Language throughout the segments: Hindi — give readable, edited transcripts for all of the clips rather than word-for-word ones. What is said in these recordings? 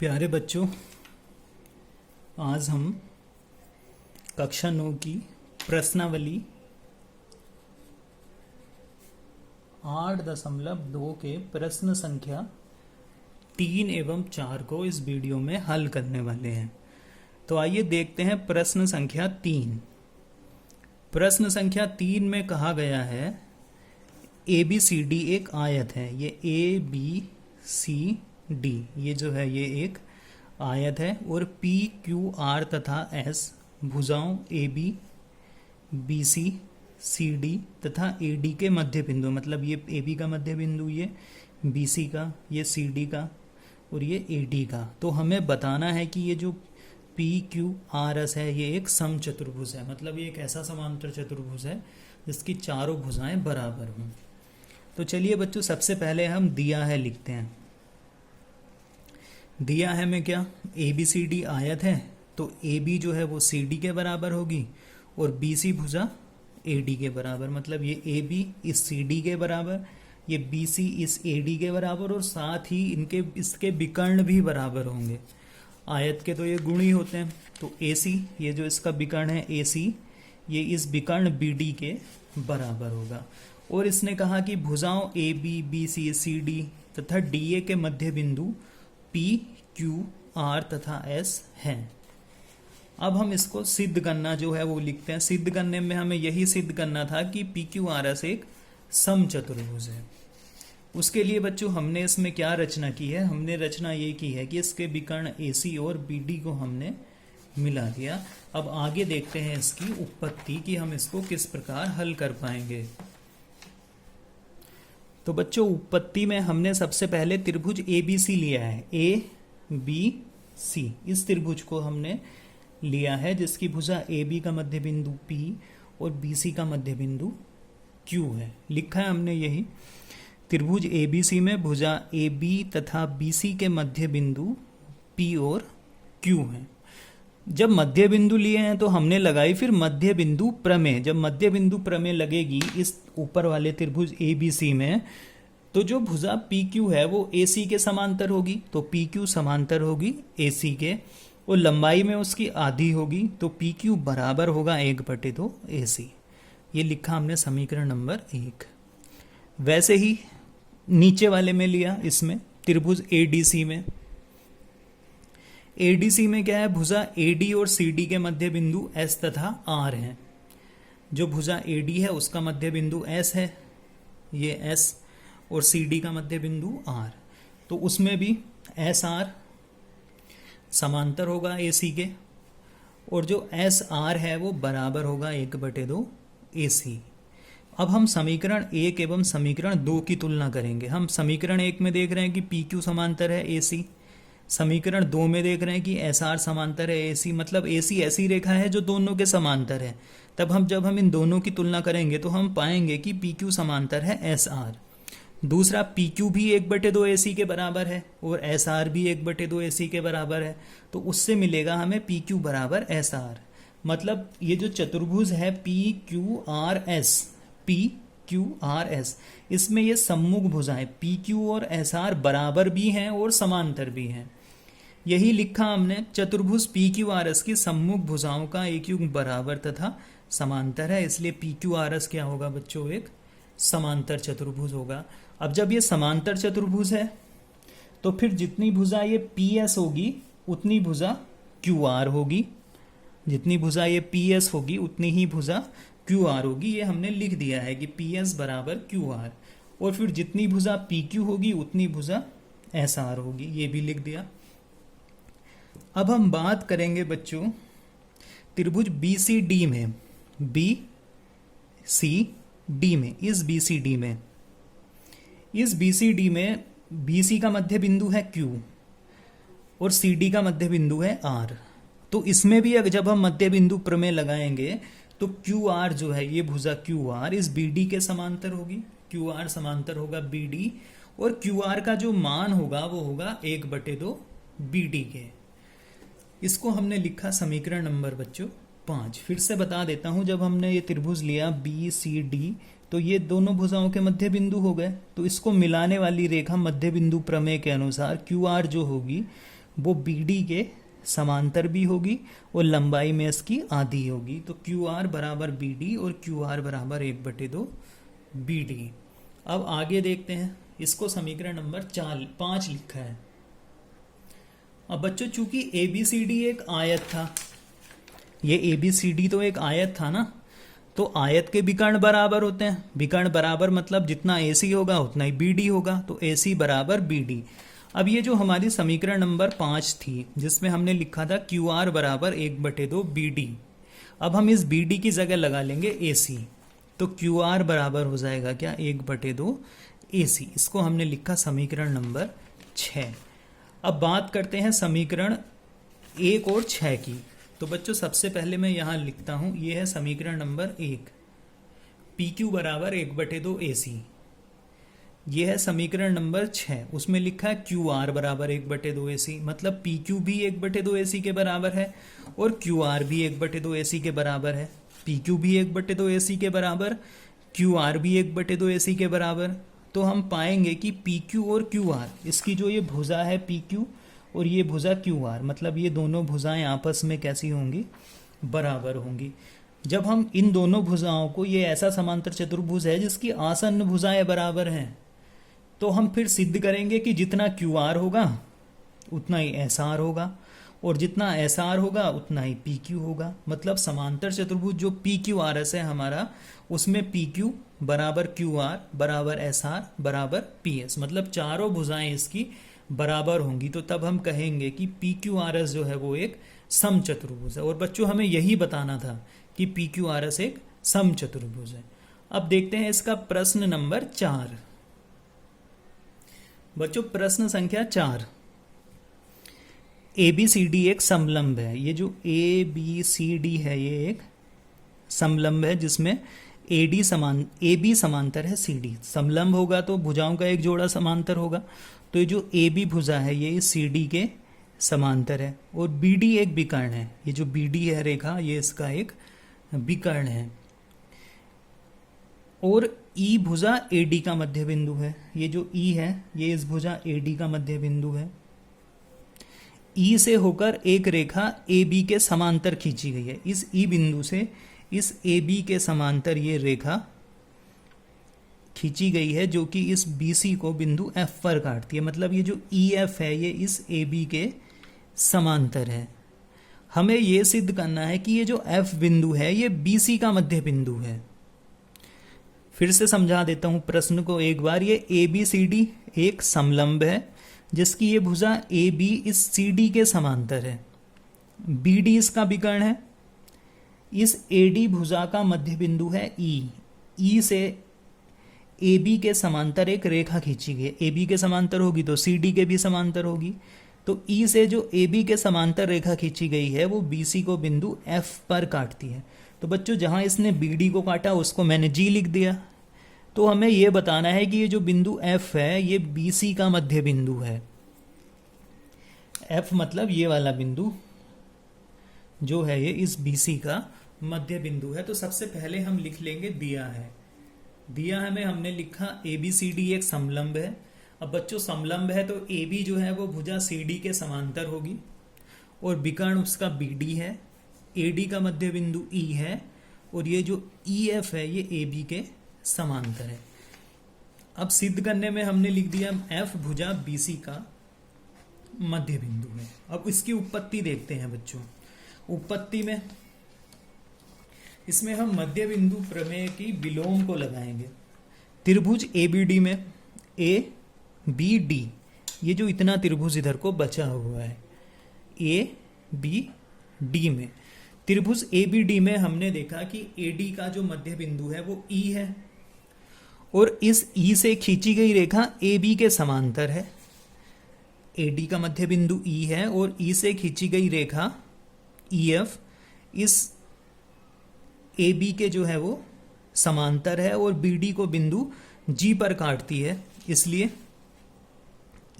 प्यारे बच्चों, आज हम कक्षा 9 की प्रश्नावली 8.2 के प्रश्न संख्या 3 एवं 4 को इस वीडियो में हल करने वाले हैं। तो आइए देखते हैं प्रश्न संख्या 3। प्रश्न संख्या 3 में कहा गया है ABCD एक आयत है। ये ABCD ये जो है ये एक आयत है और PQR तथा S भुजाओं AB, BC, CD तथा AD के मध्य बिंदु, मतलब ये AB का मध्य बिंदु, ये BC का, ये CD का और ये AD का। तो हमें बताना है कि ये जो PQRS है ये एक समचतुर्भुज है, मतलब ये एक ऐसा समांतर चतुर्भुज है जिसकी चारों भुजाएं बराबर हों। तो चलिए बच्चों, सबसे पहले हम दिया है लिखते हैं। दिया है में क्या, ABCD आयत है तो AB जो है वो CD के बराबर होगी और BC भुजा AD के बराबर, मतलब ये AB इस CD के बराबर, ये BC इस AD के बराबर और साथ ही इसके विकर्ण भी बराबर होंगे। आयत के तो ये गुण ही होते हैं। तो AC ये जो इसका विकर्ण है AC ये इस विकर्ण BD के बराबर होगा। और इसने कहा कि भुजाओं AB, BC, CD तथा DA के मध्य बिंदु PQR तथा S हैं। अब हम इसको सिद्ध करना जो है वो लिखते हैं। सिद्ध करने में हमें यही सिद्ध करना था कि PQRS एक समचतुर्भुज है। उसके लिए बच्चों हमने इसमें क्या रचना की है, हमने रचना ये की है कि इसके विकर्ण AC और BD को हमने मिला दिया। अब आगे देखते हैं इसकी उत्पत्ति कि हम इसको किस प्रकार हल कर पाएंगे। तो बच्चों, उत्पत्ति में हमने सबसे पहले त्रिभुज ABC लिया है, ABC इस त्रिभुज को हमने लिया है जिसकी भुजा AB का मध्य बिंदु P और BC का मध्य बिंदु Q है। लिखा है हमने यही, त्रिभुज ABC में भुजा AB तथा BC के मध्य बिंदु P और Q है। जब मध्य बिंदु लिए हैं तो हमने लगाई फिर मध्य बिंदु प्रमेय। जब मध्य बिंदु प्रमेय लगेगी इस ऊपर वाले त्रिभुज ABC में, तो जो भुजा PQ है वो AC के समांतर होगी, तो PQ समांतर होगी AC के और लंबाई में उसकी आधी होगी, तो PQ बराबर होगा 1/2 AC। ये लिखा हमने समीकरण नंबर 1। वैसे ही नीचे वाले में लिया, इसमें त्रिभुज ADC में क्या है, भुजा AD और CD के मध्य बिंदु S तथा R हैं। जो भुजा AD है उसका मध्य बिंदु S है, ये S, और CD का मध्य बिंदु R। तो उसमें भी SR समांतर होगा AC के और जो SR है वो बराबर होगा 1/2 AC। अब हम समीकरण 1 एवं समीकरण 2 की तुलना करेंगे। हम समीकरण 1 में देख रहे हैं कि PQ समांतर है AC, समीकरण 2 में देख रहे हैं कि SR समांतर है AC, मतलब AC ऐसी रेखा है जो दोनों के समांतर है। तब जब हम इन दोनों की तुलना करेंगे तो हम पाएंगे कि PQ समांतर है SR। दूसरा, PQ भी 1/2 AC के बराबर है और SR भी 1/2 AC के बराबर है, तो उससे मिलेगा हमें PQ बराबर SR। मतलब ये जो चतुर्भुज है PQRS, इसमें ये सम्मुख भुजाएं PQ और SR बराबर भी हैं और समांतर भी हैं। यही लिखा हमने, चतुर्भुज PQRS की सम्मुख भुजाओं का एक युग्म बराबर तथा समांतर है, इसलिए PQRS क्या होगा बच्चों, एक समांतर चतुर्भुज होगा। अब जब ये समांतर चतुर्भुज है तो फिर जितनी भुजा ये PS होगी उतनी भुजा QR होगी, जितनी भुजा ये PS होगी उतनी ही भुजा QR होगी। ये हमने लिख दिया है कि PS बराबर QR, और फिर जितनी भुजा PQ होगी उतनी भुजा SR होगी, ये भी लिख दिया। अब हम बात करेंगे बच्चों त्रिभुज BCD में, इस BCD में BC का मध्य बिंदु है Q और CD का मध्य बिंदु है R। तो इसमें भी अगर जब हम मध्य बिंदु प्रमेय लगाएंगे तो QR जो है ये भुजा QR इस BD के समांतर होगी, QR समांतर होगा BD, और QR का जो मान होगा वो होगा 1/2 BD के। इसको हमने लिखा समीकरण नंबर बच्चों 5। फिर से बता देता हूं, जब हमने ये त्रिभुज लिया BCD तो ये दोनों भुजाओं के मध्य बिंदु हो गए, तो इसको मिलाने वाली रेखा मध्य बिंदु प्रमेय के अनुसार QR जो होगी वो बी डी के समांतर भी होगी और लंबाई में इसकी आधी होगी। तो क्यू आर बराबर बी डी और क्यू आर बराबर 1/2 बी डी। अब आगे देखते हैं, इसको समीकरण नंबर 5 लिखा है। अब बच्चों चूंकि ए बी सी डी एक आयत था, ये ए बी सी डी तो एक आयत था ना, तो आयत के विकर्ण बराबर होते हैं। विकर्ण बराबर मतलब जितना ए सी होगा उतना ही बी डी होगा, तो ए सी बराबर बी डी। अब ये जो हमारी समीकरण नंबर 5 थी जिसमें हमने लिखा था क्यू आर बराबर 1/2 बी डी, अब हम इस बी डी की जगह लगा लेंगे ए सी, तो क्यू आर बराबर हो जाएगा क्या 1/2 ए सी। इसको हमने लिखा समीकरण नंबर 6। अब बात करते हैं समीकरण 1 और 6 की। तो बच्चों सबसे पहले मैं यहां लिखता हूं, ये है समीकरण नंबर 1, पी क्यू बराबर 1/2 ए सी। ये है समीकरण नंबर 6, उसमें लिखा है क्यू आर बराबर 1/2 ए सी, मतलब पी क्यू भी 1/2 ए सी के बराबर है और क्यू आर भी 1/2 ए सी के बराबर है। पी क्यू भी 1/2 ए सी के बराबर, क्यू आर भी 1/2 ए सी के बराबर। तो हम पाएंगे कि पी क्यू और क्यू आर, इसकी जो ये भुजा है पी क्यू और ये भुजा क्यू आर, मतलब ये दोनों भुजाएं आपस में कैसी होंगी, बराबर होंगी। जब हम इन दोनों भुजाओं को, ये ऐसा समांतर चतुर्भुज है जिसकी आसन्न भुजाएं बराबर हैं, तो हम फिर सिद्ध करेंगे कि जितना क्यू आर होगा उतना ही एस आर होगा और जितना एस आर होगा उतना ही पी क्यू होगा। मतलब समांतर चतुर्भुज जो पी क्यू आर एस है हमारा, उसमें पी क्यू बराबर क्यू आर बराबर एस आर बराबर पी एस, मतलब चारों भुजाएं इसकी बराबर होंगी। तो तब हम कहेंगे कि पी क्यू आर एस जो है वो एक समचतुर्भुज है। और बच्चों हमें यही बताना था कि पी क्यू आर एस एक समचतुर्भुज है। अब देखते हैं इसका प्रश्न नंबर 4। बच्चों प्रश्न संख्या 4, ए बी सी डी एक समलंब है। ये जो ए बी सी डी है ये एक समलंब है जिसमें ए बी समांतर है सी डी। समलंब होगा तो भुजाओं का एक जोड़ा समांतर होगा, तो ये जो ए बी भुजा है ये सी डी के समांतर है और बी डी एक विकर्ण है। ये जो बी डी है रेखा, ये इसका एक विकर्ण है और ई भुजा ए डी का मध्य बिंदु है। ये जो ई है ये इस भुजा ए डी का मध्य बिंदु है। ई से होकर एक रेखा ए बी के समांतर खींची गई है। इस ई बिंदु से इस ए बी के समांतर ये रेखा खींची गई है जो कि इस बी सी को बिंदु एफ पर काटती है। मतलब ये जो ई एफ है ये इस ए बी के समांतर है। हमें ये सिद्ध करना है कि ये जो एफ बिंदु है ये बी सी का मध्य बिंदु है। फिर से समझा देता हूं प्रश्न को एक बार। ये ए बी सी डी एक समलंब है जिसकी ये भुजा ए बी इस सी डी के समांतर है। बी डी इसका विकर्ण है। इस ए डी भुजा का मध्य बिंदु है ई। ई से ए बी के समांतर एक रेखा खींची गई। ए बी के समांतर होगी तो सी डी के भी समांतर होगी। तो ई से जो ए बी के समांतर रेखा खींची गई है वो बी सी को बिंदु एफ पर काटती है। तो बच्चों जहां इसने बी डी को काटा उसको मैंने जी लिख दिया। तो हमें यह बताना है कि ये जो बिंदु एफ है ये बी सी का मध्य बिंदु है। एफ मतलब ये वाला बिंदु जो है ये इस बी सी का मध्य बिंदु है। तो सबसे पहले हम लिख लेंगे दिया है। दिया हमें हमने लिखा ए बी सी डी एक समलंब है। अब बच्चों समलंब है तो ए बी जो है वो भुजा सी डी के समांतर होगी और विकर्ण उसका बी डी है। ए डी का मध्य बिंदु ई है और ये जो ई एफ है ये ए बी के समांतर है। अब सिद्ध करने में हमने लिख दिया एफ भुजा बी सी का मध्य बिंदु है। अब इसकी उत्पत्ति देखते हैं बच्चों। उत्पत्ति में इसमें हम मध्य बिंदु प्रमेय की विलोम को लगाएंगे। त्रिभुज ए बी डी में ए बी डी, ये जो इतना त्रिभुज इधर को बचा हुआ है ए बी डी में, त्रिभुज ए बी डी में हमने देखा कि ए डी का जो मध्य बिंदु है वो ई है और इस ई से खींची गई रेखा ए बी के समांतर है। ए डी का मध्य बिंदु ई है और ई से खींची गई रेखा ई एफ इस ए बी के जो है वो समांतर है और बी डी को बिंदु जी पर काटती है, इसलिए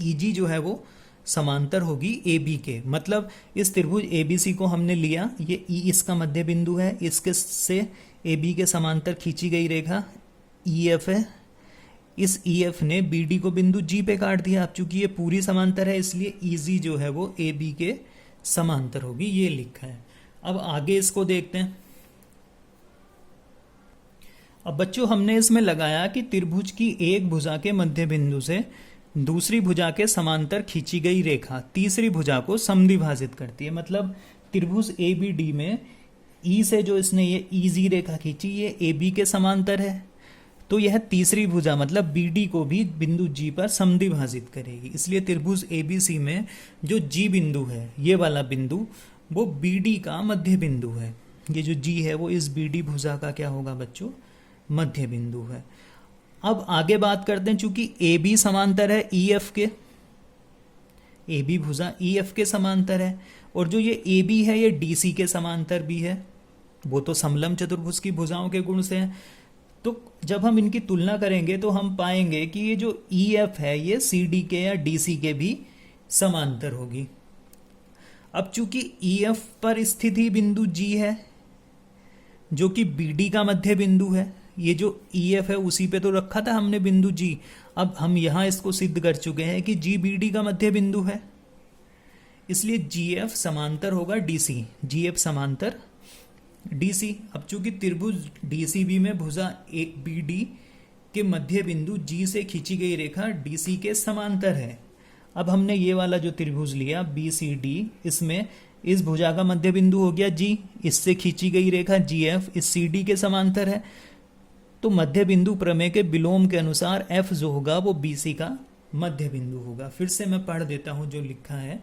ई जी जो है वो समांतर होगी ए बी के। मतलब इस त्रिभुज ए बी सी को हमने लिया, ये ई इसका मध्य बिंदु है, इसके से ए बी के समांतर खींची गई रेखा ई एफ है। इस EF ने BD को बिंदु G पे काट दिया। अब चूंकि ये पूरी समांतर है इसलिए EG जो है वो AB के समांतर होगी, ये लिखा है। अब आगे इसको देखते हैं। अब बच्चों हमने इसमें लगाया कि त्रिभुज की एक भुजा के मध्य बिंदु से दूसरी भुजा के समांतर खींची गई रेखा तीसरी भुजा को समद्विभाजित करती है। मतलब त्रिभुज ABD में E से जो इसने ये EG रेखा खींची, ये AB के समांतर है, तो यह तीसरी भुजा मतलब BD को भी बिंदु G पर समद्विभाजित करेगी। इसलिए त्रिभुज ABC में जो G बिंदु है, ये वाला बिंदु, वो BD का मध्य बिंदु है। ये जो G है वो इस BD भुजा का क्या होगा बच्चों, मध्य बिंदु है। अब आगे बात करते हैं, चूंकि AB समांतर है EF के, AB भुजा EF के समांतर है, और जो ये AB है ये DC के समांतर भी है। वो तो समलंब चतुर्भुज की भुजाओं के गुण से है। तो जब हम इनकी तुलना करेंगे तो हम पाएंगे कि ये जो EF है ये CD के या DC के भी समांतर होगी। अब चूंकि EF पर स्थित ही बिंदु G है जो कि BD का मध्य बिंदु है, ये जो EF है उसी पे तो रखा था हमने बिंदु G। अब हम यहां इसको सिद्ध कर चुके हैं कि G BD का मध्य बिंदु है, इसलिए GF समांतर होगा DC, GF समांतर DC। अब चूंकि त्रिभुज DCB में भुजा एक BD के मध्य बिंदु G से खींची गई रेखा DC के समांतर है। अब हमने ये वाला जो त्रिभुज लिया BCD, इसमें इस भुजा का मध्य बिंदु हो गया G, इससे खींची गई रेखा GF इस CD के समांतर है। तो मध्य बिंदु प्रमेय के विलोम के अनुसार F जो होगा वो BC का मध्य बिंदु होगा। फिर से मैं पढ़ देता हूं जो लिखा है।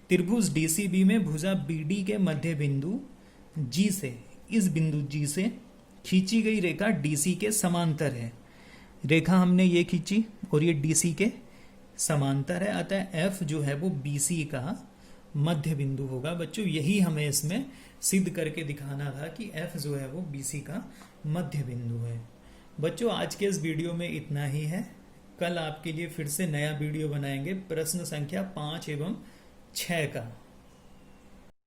त्रिभुज DCB में भुजा BD के मध्य बिंदु G से, इस बिंदु G से खींची गई रेखा DC के समांतर है। रेखा हमने ये खींची और ये DC के समांतर है, अतः F जो है वो BC का मध्य बिंदु होगा। बच्चों यही हमें इसमें सिद्ध करके दिखाना था कि F जो है वो BC का मध्य बिंदु है। बच्चों आज के इस वीडियो में इतना ही है। कल आपके लिए फिर से नया वीडियो बनाएंगे प्रश्न संख्या 5 एवं 6 का।